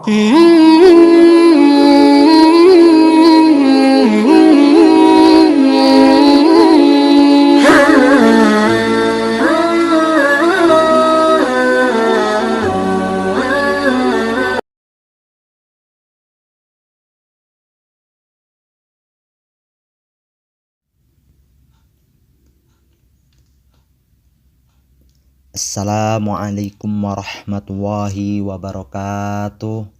Assalamualaikum warahmatullahi wabarakatuh.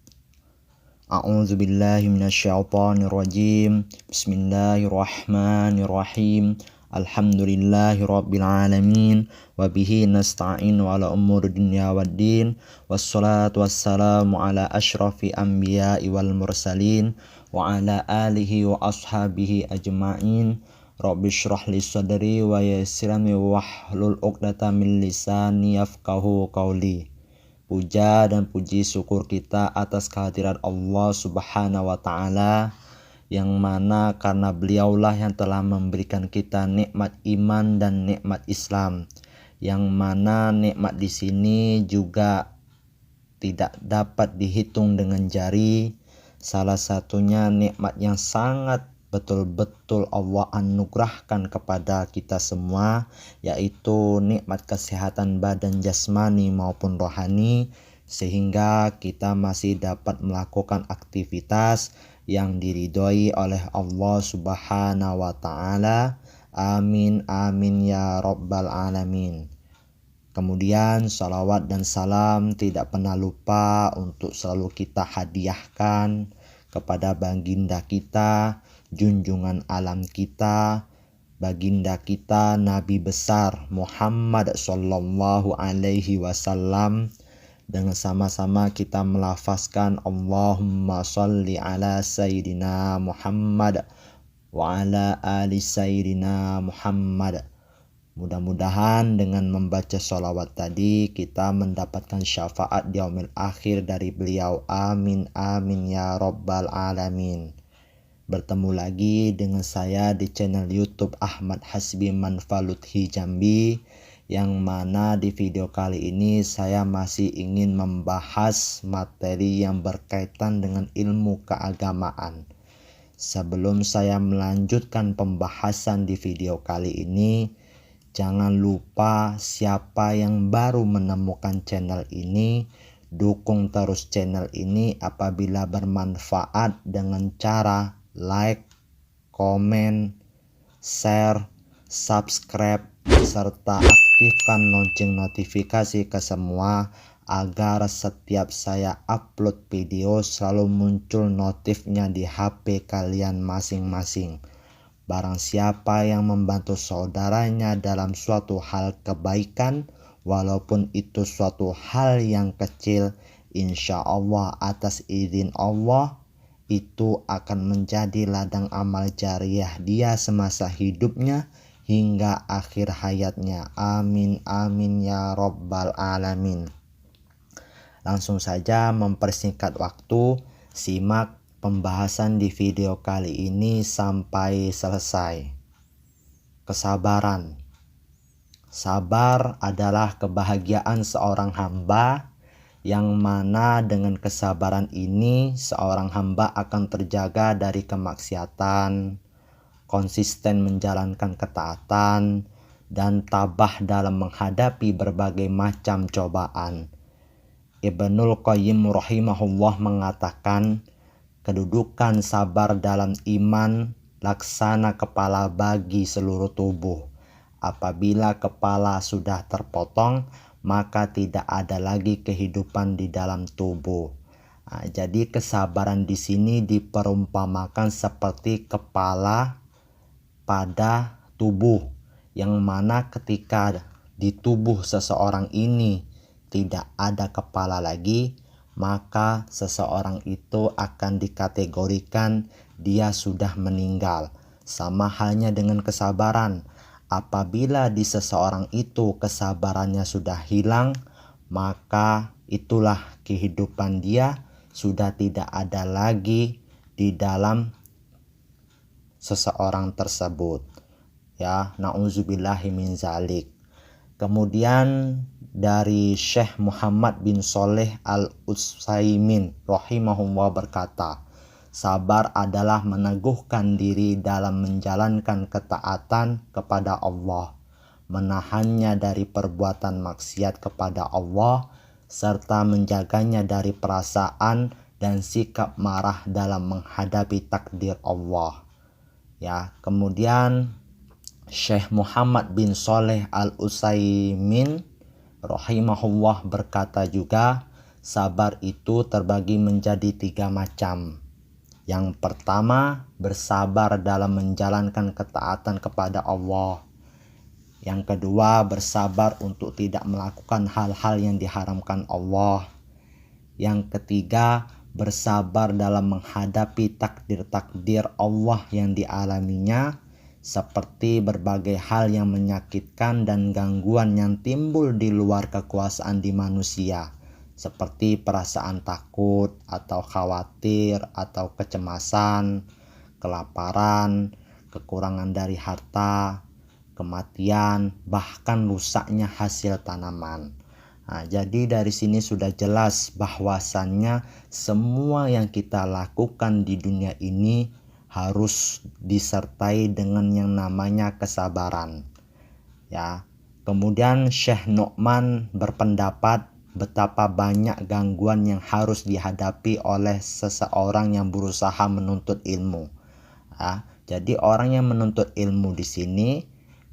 A'udzubillahi minasyaitonirrajim. Bismillahirrahmanirrahim. Alhamdulillahirabbil alamin wa bihi nasta'in wa ala umuri dunya waddin. Wassalatu wassalamu ala asyrafil anbiya'i wal mursalin wa ala alihi wa ashabihi ajma'in. Rabbi shrah li sadri wa yassir li wahlul 'uqdatam min lisani yafqahu qawli. Puja dan puji syukur kita atas kehadiran Allah Subhanahu wa taala, yang mana karena beliaulah yang telah memberikan kita nikmat iman dan nikmat Islam, yang mana nikmat di sini juga tidak dapat dihitung dengan jari. Salah satunya nikmat yang sangat betul-betul Allah anugerahkan kepada kita semua, yaitu nikmat kesehatan badan jasmani maupun rohani, sehingga kita masih dapat melakukan aktivitas yang diridhoi oleh Allah Subhanahu wa taala. Amin amin ya rabbal alamin. Kemudian salawat dan salam tidak pernah lupa untuk selalu kita hadiahkan kepada baginda kita, junjungan alam kita, baginda kita Nabi besar Muhammad sallallahu alaihi wasallam, dengan sama-sama kita melafazkan Allahumma sholli ala sayyidina Muhammad wa ala ali sayyidina Muhammad. Mudah-mudahan dengan membaca sholawat tadi kita mendapatkan syafaat di yaumil akhir dari beliau. Amin amin ya rabbal alamin. Bertemu lagi dengan saya di channel YouTube Ahmad Hasbi Manfaludhi Jambi, yang mana di video kali ini saya masih ingin membahas materi yang berkaitan dengan ilmu keagamaan. Sebelum saya melanjutkan pembahasan di video kali ini, jangan lupa siapa yang baru menemukan channel ini, dukung terus channel ini apabila bermanfaat dengan cara like, komen, share, subscribe, serta aktifkan lonceng notifikasi ke semua, agar setiap saya upload video selalu muncul notifnya di HP kalian masing-masing. Barang siapa yang membantu saudaranya dalam suatu hal kebaikan, walaupun itu suatu hal yang kecil, insya Allah atas izin Allah itu akan menjadi ladang amal jariah dia semasa hidupnya hingga akhir hayatnya. Amin amin ya rabbal alamin. Langsung saja mempersingkat waktu, simak pembahasan di video kali ini sampai selesai. Kesabaran. Sabar adalah kebahagiaan seorang hamba, yang mana dengan kesabaran ini seorang hamba akan terjaga dari kemaksiatan, konsisten menjalankan ketaatan, dan tabah dalam menghadapi berbagai macam cobaan. Ibnul Qayyim rahimahullah mengatakan, kedudukan sabar dalam iman laksana kepala bagi seluruh tubuh. Apabila kepala sudah terpotong, maka tidak ada lagi kehidupan di dalam tubuh. Jadi kesabaran di sini diperumpamakan seperti kepala pada tubuh, yang mana ketika di tubuh seseorang ini tidak ada kepala lagi, maka seseorang itu akan dikategorikan dia sudah meninggal. Sama halnya dengan kesabaran. Apabila di seseorang itu kesabarannya sudah hilang, maka itulah kehidupan dia sudah tidak ada lagi di dalam seseorang tersebut. Ya, na'udzubillahi min zalik. Kemudian dari Syekh Muhammad bin Shalih Al-Utsaimin rahimahullah berkata, sabar adalah meneguhkan diri dalam menjalankan ketaatan kepada Allah, menahannya dari perbuatan maksiat kepada Allah, serta menjaganya dari perasaan dan sikap marah dalam menghadapi takdir Allah. Ya, kemudian Syekh Muhammad bin Shalih Al-Utsaimin rahimahullah berkata juga, sabar itu terbagi menjadi 3 macam. Yang pertama, bersabar dalam menjalankan ketaatan kepada Allah. Yang kedua, bersabar untuk tidak melakukan hal-hal yang diharamkan Allah. Yang ketiga, bersabar dalam menghadapi takdir-takdir Allah yang dialaminya, seperti berbagai hal yang menyakitkan dan gangguan yang timbul di luar kekuasaan di manusia, seperti perasaan takut atau khawatir atau kecemasan, kelaparan, kekurangan dari harta, kematian, bahkan rusaknya hasil tanaman. Nah, jadi dari sini sudah jelas bahwasannya semua yang kita lakukan di dunia ini harus disertai dengan yang namanya kesabaran. Ya. Kemudian Syekh Nu'man berpendapat betapa banyak gangguan yang harus dihadapi oleh seseorang yang berusaha menuntut ilmu. Ya, jadi orang yang menuntut ilmu di sini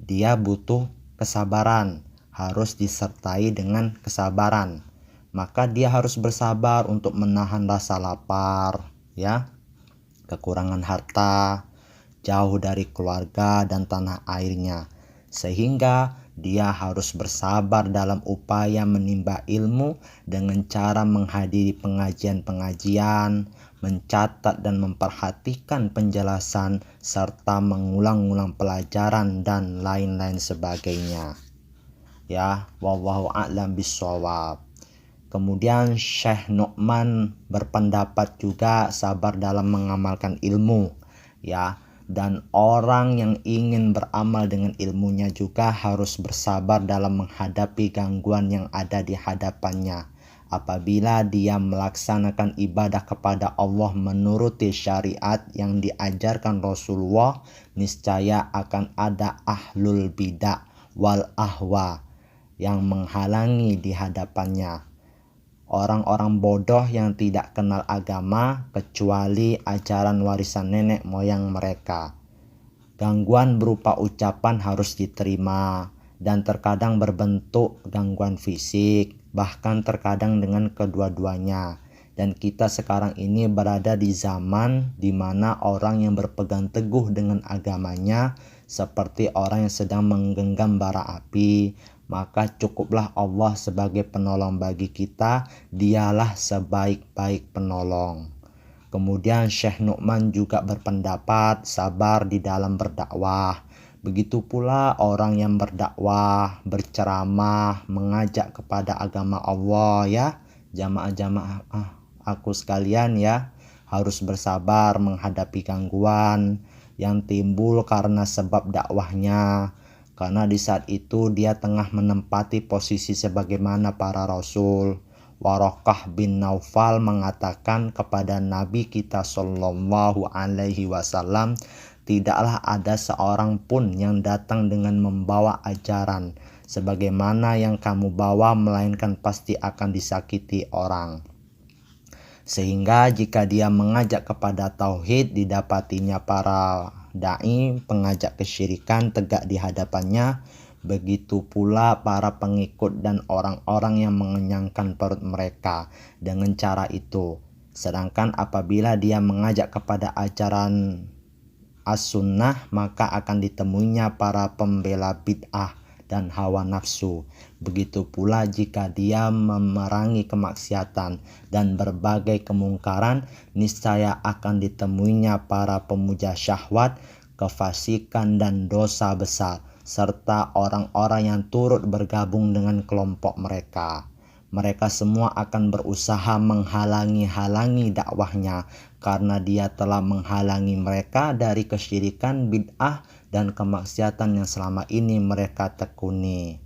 dia butuh kesabaran, harus disertai dengan kesabaran. Maka dia harus bersabar untuk menahan rasa lapar, ya, kekurangan harta, jauh dari keluarga dan tanah airnya, sehingga dia harus bersabar dalam upaya menimba ilmu dengan cara menghadiri pengajian-pengajian, mencatat dan memperhatikan penjelasan, serta mengulang-ulang pelajaran dan lain-lain sebagainya. Ya, wallahu a'lam bishawab. Kemudian Syekh Nu'man berpendapat juga sabar dalam mengamalkan ilmu, ya. Dan orang yang ingin beramal dengan ilmunya juga harus bersabar dalam menghadapi gangguan yang ada di hadapannya. Apabila dia melaksanakan ibadah kepada Allah menuruti syariat yang diajarkan Rasulullah, niscaya akan ada ahlul bidah wal ahwa yang menghalangi di hadapannya. Orang-orang bodoh yang tidak kenal agama kecuali ajaran warisan nenek moyang mereka. Gangguan berupa ucapan harus diterima dan terkadang berbentuk gangguan fisik, bahkan terkadang dengan kedua-duanya. Dan kita sekarang ini berada di zaman di mana orang yang berpegang teguh dengan agamanya seperti orang yang sedang menggenggam bara api, maka cukuplah Allah sebagai penolong bagi kita, dialah sebaik-baik penolong. Kemudian Syekh Nu'man juga berpendapat sabar di dalam berdakwah. Begitu pula orang yang berdakwah, berceramah, mengajak kepada agama Allah, ya, jamaah-jamaah aku sekalian, ya, harus bersabar menghadapi gangguan yang timbul karena sebab dakwahnya. Karena di saat itu dia tengah menempati posisi sebagaimana para rasul. Waraqah bin Naufal mengatakan kepada Nabi kita Shallallahu Alaihi Wasallam, tidaklah ada seorang pun yang datang dengan membawa ajaran sebagaimana yang kamu bawa, melainkan pasti akan disakiti orang. Sehingga jika dia mengajak kepada tauhid, didapatinya para dai pengajak kesyirikan tegak di hadapannya. Begitu pula para pengikut dan orang-orang yang mengenyangkan perut mereka dengan cara itu. Sedangkan apabila dia mengajak kepada ajaran as-sunnah, maka akan ditemuinya para pembela bid'ah dan hawa nafsu. Begitu pula jika dia memerangi kemaksiatan dan berbagai kemungkaran, niscaya akan ditemuinya para pemuja syahwat, kefasikan dan dosa besar, serta orang-orang yang turut bergabung dengan kelompok mereka. Mereka semua akan berusaha menghalangi dakwahnya karena dia telah menghalangi mereka dari kesyirikan, bid'ah dan kemaksiatan yang selama ini mereka tekuni.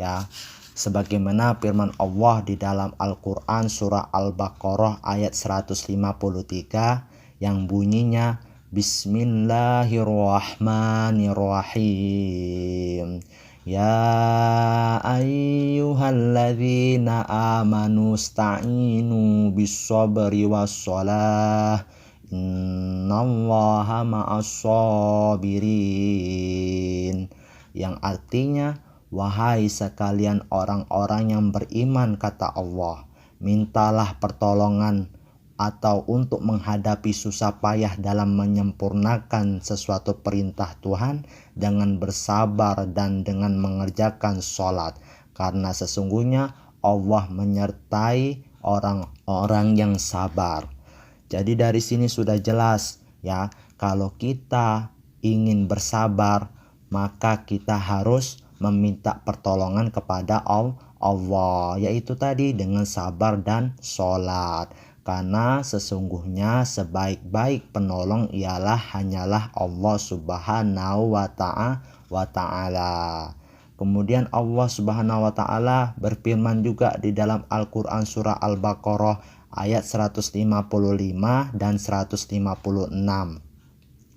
ya. Sebagaimana firman Allah di dalam Al-Qur'an surah Al-Baqarah ayat 153 yang bunyinya Bismillahirrahmanirrahim. Ya ayyuhalladzina amanu sta'inu bis-sabri was-shalah innallaha ma'as-sabirin. Yang artinya, wahai sekalian orang-orang yang beriman, kata Allah, mintalah pertolongan atau untuk menghadapi susah payah dalam menyempurnakan sesuatu perintah Tuhan dengan bersabar dan dengan mengerjakan sholat. Karena sesungguhnya Allah menyertai orang-orang yang sabar. Jadi dari sini sudah jelas ya, kalau kita ingin bersabar, maka kita harus meminta pertolongan kepada Allah, yaitu tadi dengan sabar dan sholat. Karena sesungguhnya sebaik-baik penolong hanyalah Allah Subhanahu wa Ta'ala. Kemudian Allah Subhanahu wa Ta'ala berfirman juga di dalam Al-Qur'an surah Al-Baqarah ayat 155 dan 156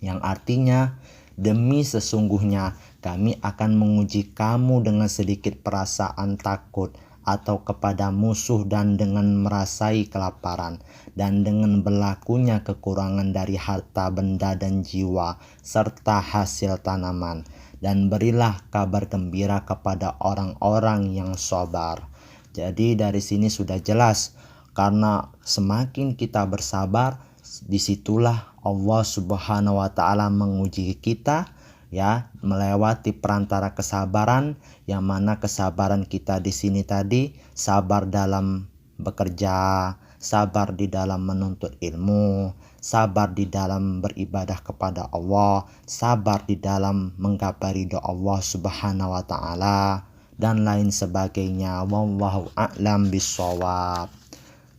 yang artinya, demi sesungguhnya kami akan menguji kamu dengan sedikit perasaan takut atau kepada musuh dan dengan merasai kelaparan dan dengan berlakunya kekurangan dari harta benda dan jiwa serta hasil tanaman, dan berilah kabar gembira kepada orang-orang yang sabar. Jadi dari sini sudah jelas, karena semakin kita bersabar, disitulah Allah Subhanahu wa Ta'ala menguji kita ya, melewati perantara kesabaran, yang mana kesabaran kita di sini tadi sabar dalam bekerja, sabar di dalam menuntut ilmu, sabar di dalam beribadah kepada Allah, sabar di dalam menggapai ridho Allah Subhanahu wa Ta'ala, dan lain sebagainya. Wallahu a'lam bishawab.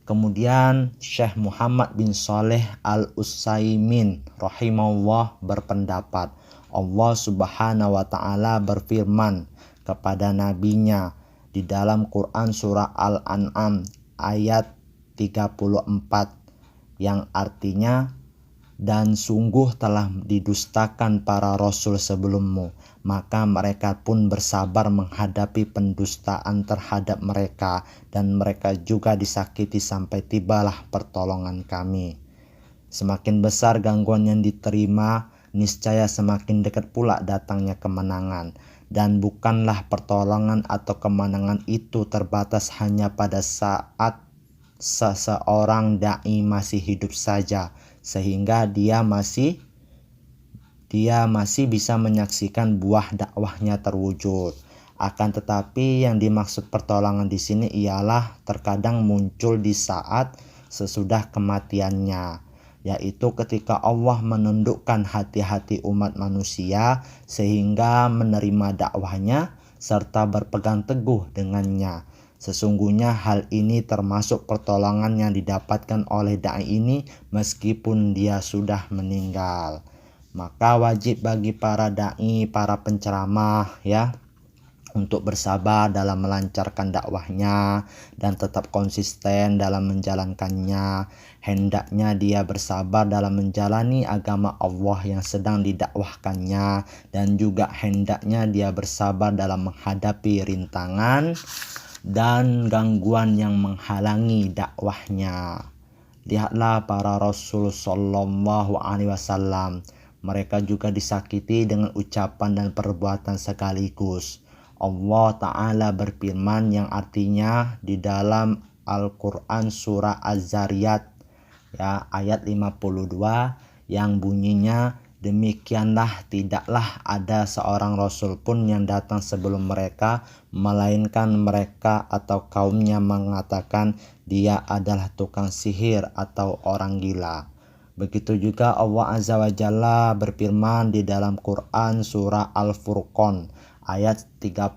Kemudian Syekh Muhammad bin Shalih Al-Utsaimin rahimahullah berpendapat, Allah Subhanahu wa Ta'ala berfirman kepada nabinya di dalam Quran surah Al-An'am ayat 34 yang artinya, dan sungguh telah didustakan para rasul sebelummu, maka mereka pun bersabar menghadapi pendustaan terhadap mereka, dan mereka juga disakiti sampai tibalah pertolongan kami. Semakin besar gangguan yang diterima, niscaya semakin dekat pula datangnya kemenangan. Dan bukanlah pertolongan atau kemenangan itu terbatas hanya pada saat seseorang da'i masih hidup saja, sehingga dia masih bisa menyaksikan buah dakwahnya terwujud. Akan tetapi yang dimaksud pertolongan di sini ialah terkadang muncul di saat sesudah kematiannya, yaitu ketika Allah menundukkan hati-hati umat manusia sehingga menerima dakwahnya serta berpegang teguh dengannya. Sesungguhnya hal ini termasuk pertolongan yang didapatkan oleh da'i ini meskipun dia sudah meninggal. Maka wajib bagi para da'i, para penceramah ya, untuk bersabar dalam melancarkan dakwahnya dan tetap konsisten dalam menjalankannya. Hendaknya dia bersabar dalam menjalani agama Allah yang sedang didakwahkannya, dan juga hendaknya dia bersabar dalam menghadapi rintangan dan gangguan yang menghalangi dakwahnya. Lihatlah para Rasul Sallallahu Alaihi Wasallam, mereka juga disakiti dengan ucapan dan perbuatan sekaligus. Allah Ta'ala berfirman yang artinya di dalam Al-Quran surah Az-Zariyat ya, ayat 52 yang bunyinya, demikianlah tidaklah ada seorang rasul pun yang datang sebelum mereka, melainkan mereka atau kaumnya mengatakan dia adalah tukang sihir atau orang gila. Begitu juga Allah Azza wa Jalla berfirman di dalam Quran surah Al-Furqan ayat 31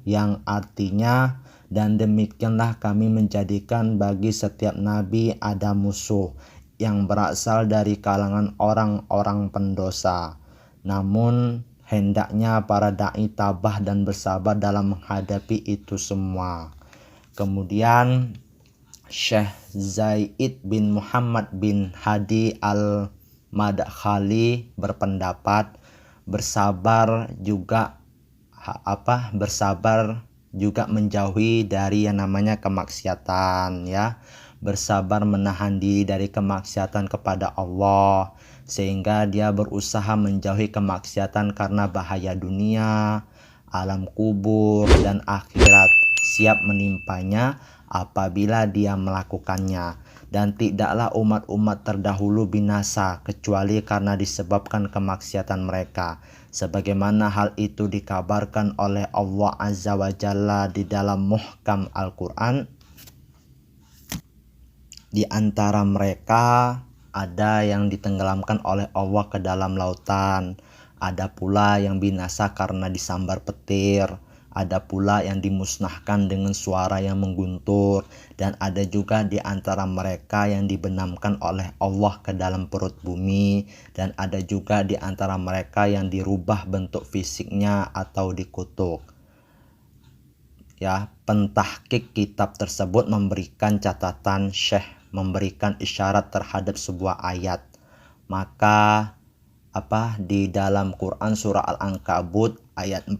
yang artinya, dan demikianlah kami menjadikan bagi setiap nabi ada musuh yang berasal dari kalangan orang-orang pendosa. Namun hendaknya para da'i tabah dan bersabar dalam menghadapi itu semua. Kemudian Syekh Zaid bin Muhammad bin Hadi al-Madkhali berpendapat bersabar juga menjauhi dari yang namanya kemaksiatan, ya. Bersabar menahan diri dari kemaksiatan kepada Allah, sehingga dia berusaha menjauhi kemaksiatan karena bahaya dunia, alam kubur, dan akhirat siap menimpanya apabila dia melakukannya. Dan tidaklah umat-umat terdahulu binasa kecuali karena disebabkan kemaksiatan mereka, sebagaimana hal itu dikabarkan oleh Allah Azza wa Jalla di dalam muhkam Al-Quran. Di antara mereka ada yang ditenggelamkan oleh Allah ke dalam lautan, ada pula yang binasa karena disambar petir, ada pula yang dimusnahkan dengan suara yang mengguntur, dan ada juga di antara mereka yang dibenamkan oleh Allah ke dalam perut bumi, dan ada juga di antara mereka yang dirubah bentuk fisiknya atau dikutuk. Ya, pentahkik kitab tersebut memberikan catatan Syekh memberikan isyarat terhadap sebuah ayat. Maka di dalam Quran surah Al-Ankabut ayat 40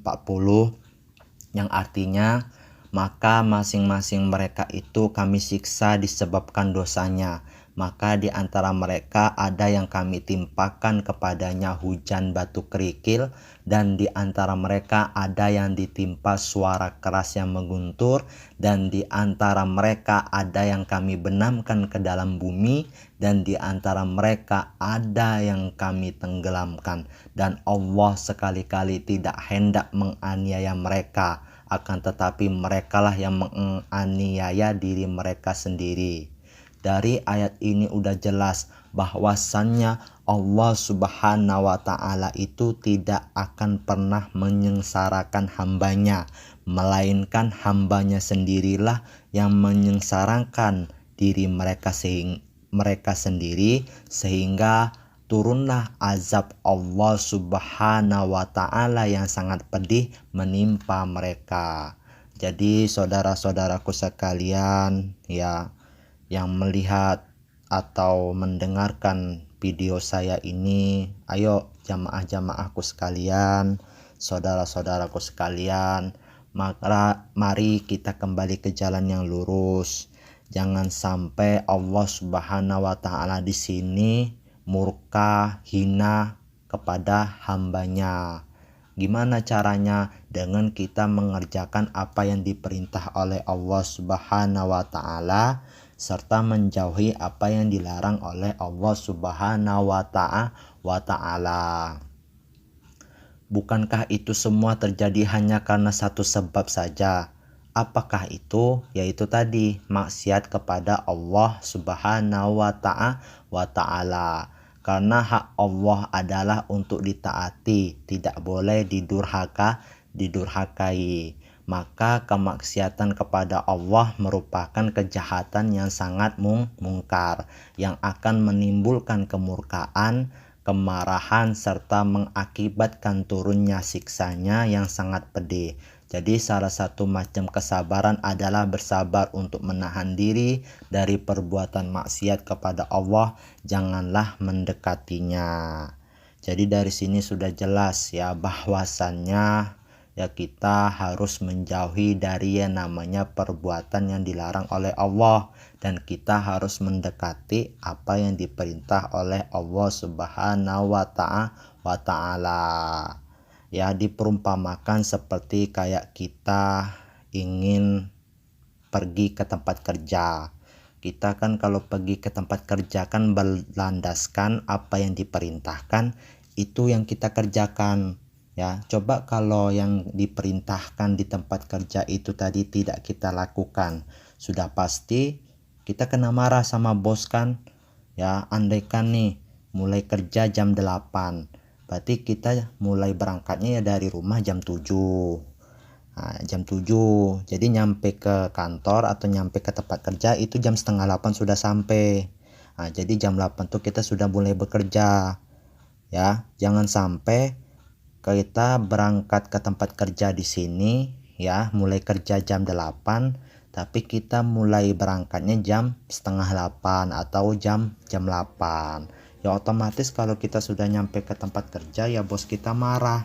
yang artinya, maka masing-masing mereka itu kami siksa disebabkan dosanya. Maka di antara mereka ada yang kami timpakan kepadanya hujan batu kerikil, dan di antara mereka ada yang ditimpa suara keras yang mengguntur, dan di antara mereka ada yang kami benamkan ke dalam bumi, dan di antara mereka ada yang kami tenggelamkan. Dan Allah sekali-kali tidak hendak menganiaya mereka, akan tetapi merekalah yang menganiaya diri mereka sendiri. Dari ayat ini udah jelas bahwasannya Allah Subhanahu wa Ta'ala itu tidak akan pernah menyengsarakan hambanya, melainkan hambanya sendirilah yang menyengsarakan diri mereka sendiri, sehingga turunlah azab Allah Subhanahu wa Ta'ala yang sangat pedih menimpa mereka. Jadi saudara-saudaraku sekalian, ya, yang melihat atau mendengarkan video saya ini, ayo jamaah-jamaahku sekalian, saudara-saudaraku sekalian, mari kita kembali ke jalan yang lurus. Jangan sampai Allah Subhanahu wa Ta'ala di sini murka, hina kepada hambanya. Gimana caranya? Dengan kita mengerjakan apa yang diperintah oleh Allah Subhanahu wa Ta'ala, serta menjauhi apa yang dilarang oleh Allah Subhanahu wa Ta'ala. Bukankah itu semua terjadi hanya karena satu sebab saja? Apakah itu? Yaitu tadi, maksiat kepada Allah Subhanahu wa Ta'ala. Karena hak Allah adalah untuk ditaati, tidak boleh didurhakai. Maka kemaksiatan kepada Allah merupakan kejahatan yang sangat mungkar, yang akan menimbulkan kemurkaan, kemarahan, serta mengakibatkan turunnya siksanya yang sangat pedih. Jadi salah satu macam kesabaran adalah bersabar untuk menahan diri dari perbuatan maksiat kepada Allah, janganlah mendekatinya. Jadi dari sini sudah jelas ya bahwasannya ya kita harus menjauhi dari yang namanya perbuatan yang dilarang oleh Allah, dan kita harus mendekati apa yang diperintah oleh Allah Subhanahu wa Ta'ala. Ya, diperumpamakan seperti kayak kita ingin pergi ke tempat kerja. Kita kan kalau pergi ke tempat kerja kan berlandaskan apa yang diperintahkan, itu yang kita kerjakan. Ya, coba kalau yang diperintahkan di tempat kerja itu tadi tidak kita lakukan, sudah pasti kita kena marah sama bos kan. Ya, andaikan nih mulai kerja jam 8, berarti kita mulai berangkatnya ya dari rumah jam 7. Nah, jam 7. Jadi nyampe ke kantor atau nyampe ke tempat kerja itu jam setengah 8 sudah sampai. Nah, jadi jam 8 tuh kita sudah mulai bekerja. Ya, jangan sampai kita berangkat ke tempat kerja di sini ya, mulai kerja jam 8, tapi kita mulai berangkatnya jam setengah 8 atau jam 8. Ya otomatis kalau kita sudah nyampe ke tempat kerja ya bos kita marah.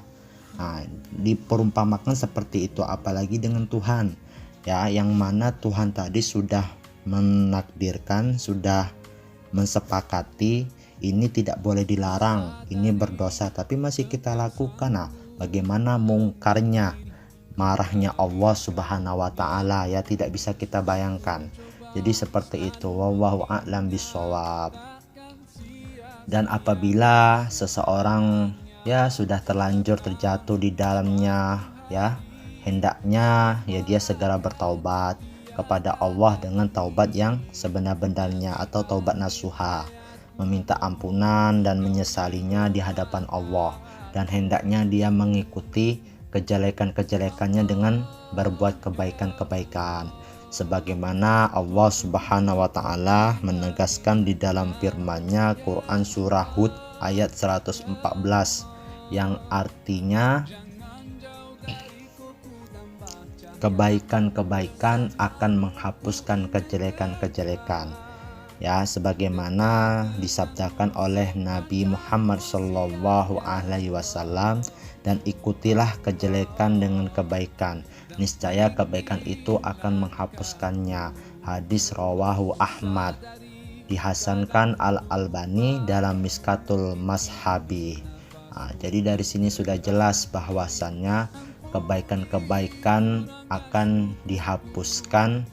Nah, diperumpamakan seperti itu, apalagi dengan Tuhan ya, yang mana Tuhan tadi sudah menakdirkan, sudah mensepakati ini tidak boleh dilarang, ini berdosa, tapi masih kita lakukan. Nah, bagaimana mungkarnya, marahnya Allah Subhanahu wa taala ya, tidak bisa kita bayangkan. Jadi seperti itu, wallahu a'lam bishawab. Dan apabila seseorang ya sudah terlanjur terjatuh di dalamnya ya, hendaknya ya dia segera bertaubat kepada Allah dengan taubat yang sebenar-benarnya atau taubat nasuha, meminta ampunan dan menyesalinya di hadapan Allah, dan hendaknya dia mengikuti kejelekan-kejelekannya dengan berbuat kebaikan-kebaikan, sebagaimana Allah Subhanahu wa taala menegaskan di dalam firman-Nya Quran surah Hud ayat 114 yang artinya kebaikan-kebaikan akan menghapuskan kejelekan-kejelekan ya, sebagaimana disabdakan oleh Nabi Muhammad Shallallahu Alaihi Wasallam, dan ikutilah kejelekan dengan kebaikan, niscaya kebaikan itu akan menghapuskannya. Hadis rawahu Ahmad, dihasankan Al-Albani dalam Miskatul Mashabi. Nah, jadi dari sini sudah jelas bahwasannya kebaikan-kebaikan akan dihapuskan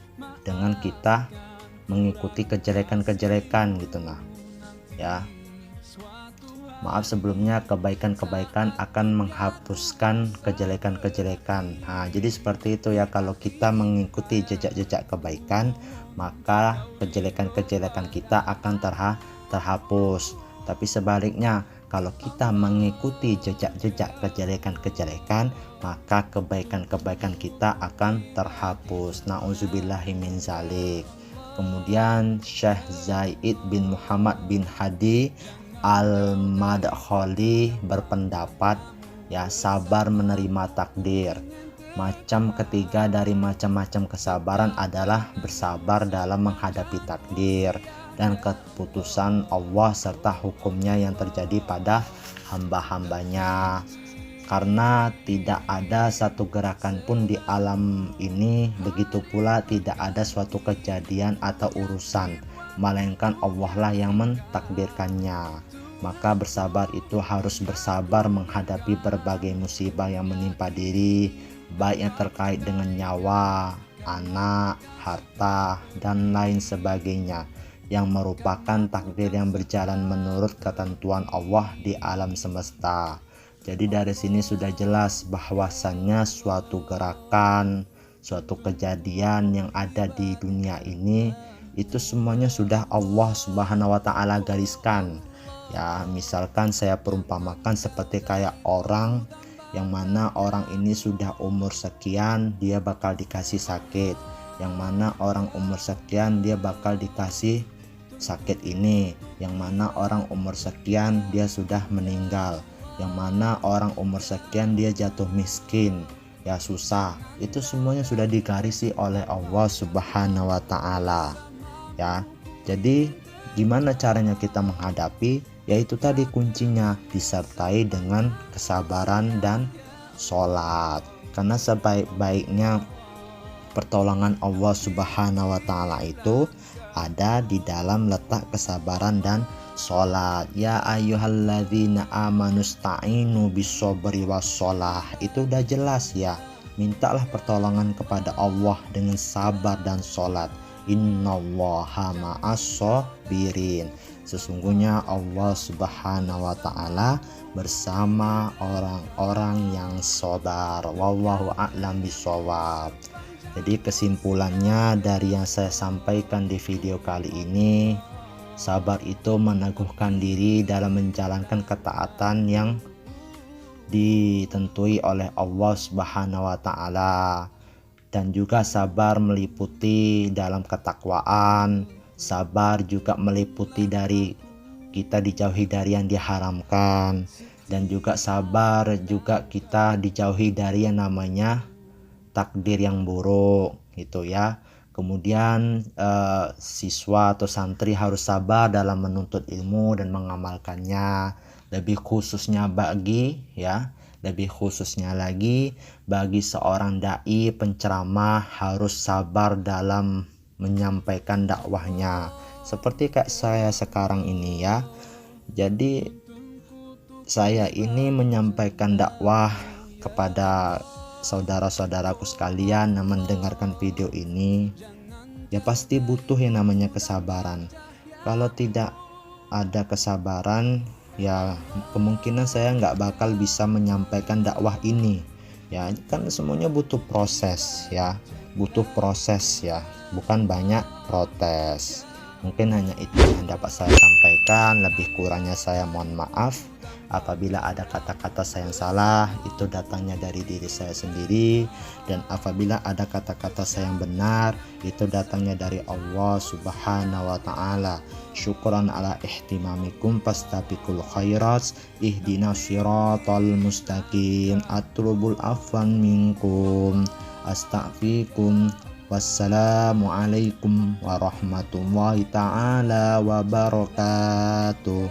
dengan kita mengikuti kejelekan-kejelekan gitu. Nah ya, maaf sebelumnya, kebaikan-kebaikan akan menghapuskan kejelekan-kejelekan. Nah jadi seperti itu ya, kalau kita mengikuti jejak-jejak kebaikan maka kejelekan-kejelekan kita akan terhapus. Tapi sebaliknya, kalau kita mengikuti jejak-jejak kejelekan-kejelekan maka kebaikan-kebaikan kita akan terhapus. Na'udzubillahi min zalik. Kemudian Syekh Zaid bin Muhammad bin Hadi Al-Madkhali berpendapat ya, sabar menerima takdir. Macam ketiga dari macam-macam kesabaran adalah bersabar dalam menghadapi takdir dan keputusan Allah serta hukumnya yang terjadi pada hamba-hambanya. Karena tidak ada satu gerakan pun di alam ini, begitu pula tidak ada suatu kejadian atau urusan, melainkan Allah lah yang mentakdirkannya. Maka bersabar itu harus bersabar menghadapi berbagai musibah yang menimpa diri, baik yang terkait dengan nyawa, anak, harta, dan lain sebagainya, yang merupakan takdir yang berjalan menurut ketentuan Allah di alam semesta. Jadi dari sini sudah jelas bahwasannya suatu gerakan, suatu kejadian yang ada di dunia ini itu semuanya sudah Allah Subhanahu wa taala gariskan. Ya, misalkan saya perumpamakan seperti kayak orang yang mana orang ini sudah umur sekian dia bakal dikasih sakit, yang mana orang umur sekian dia bakal dikasih sakit ini, yang mana orang umur sekian dia sudah meninggal, yang mana orang umur sekian dia jatuh miskin, ya susah. Itu semuanya sudah digarisi oleh Allah Subhanahu wa taala. Ya. Jadi gimana caranya kita menghadapi? Yaitu tadi kuncinya disertai dengan kesabaran dan sholat. Karena sebaik-baiknya pertolongan Allah Subhanahu wa taala itu ada di dalam letak kesabaran dan sholat. Ya ayyuhalladzina amanusta'inu bisobri wassalah. Itu udah jelas ya, mintalah pertolongan kepada Allah dengan sabar dan sholat. Innallaha ma'as-sabirin. Sesungguhnya Allah Subhanahu wa taala bersama orang-orang yang sabar. Wallahu a'lam bishawab. Jadi kesimpulannya dari yang saya sampaikan di video kali ini, sabar itu meneguhkan diri dalam menjalankan ketaatan yang ditentui oleh Allah Subhanahu wa taala, dan juga sabar meliputi dalam ketakwaan. Sabar juga meliputi dari kita dijauhi dari yang diharamkan. dan juga sabar juga kita dijauhi dari yang namanya takdir yang buruk gitu ya. Kemudian siswa atau santri harus sabar dalam menuntut ilmu dan mengamalkannya. Lebih khususnya lagi bagi seorang dai penceramah harus sabar dalam menyampaikan dakwahnya. Seperti kayak saya sekarang ini ya. Jadi saya ini menyampaikan dakwah kepada saudara-saudaraku sekalian yang mendengarkan video ini, ya pasti butuh yang namanya kesabaran. Kalau tidak ada kesabaran, ya kemungkinan saya nggak bakal bisa menyampaikan dakwah ini. Ya kan semuanya butuh proses ya, bukan banyak protes. Mungkin hanya itu yang dapat saya sampaikan. Lebih kurangnya saya mohon maaf. Apabila ada kata-kata saya yang salah, itu datangnya dari diri saya sendiri. Dan apabila ada kata-kata saya yang benar, itu datangnya dari Allah Subhanahu wa ta'ala. Syukran ala ihtimamikum fastabiqul khairat, ihdinas siratal mustaqim, atlubul afwan minkum, astaghfikum. Wassalamualaikum warahmatullahi ta'ala wabarakatuh.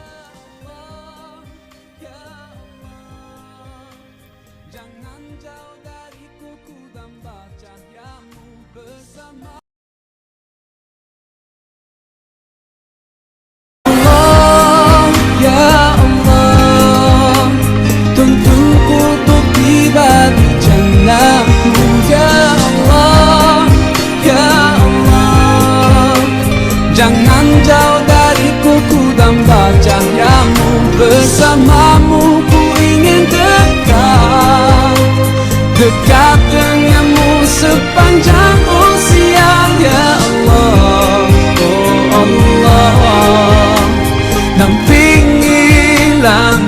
Jangan jauh dariku, ku tambah cahayamu bersama. Allah, ya Allah, tuntunku untuk tiba di jannahmu. Ya Allah, ya Allah, jangan jauh dariku, ku tambah cahayamu bersamamu. Ku ingin dekat denganmu sepanjang usia. Ya Allah, oh Allah, dampingilah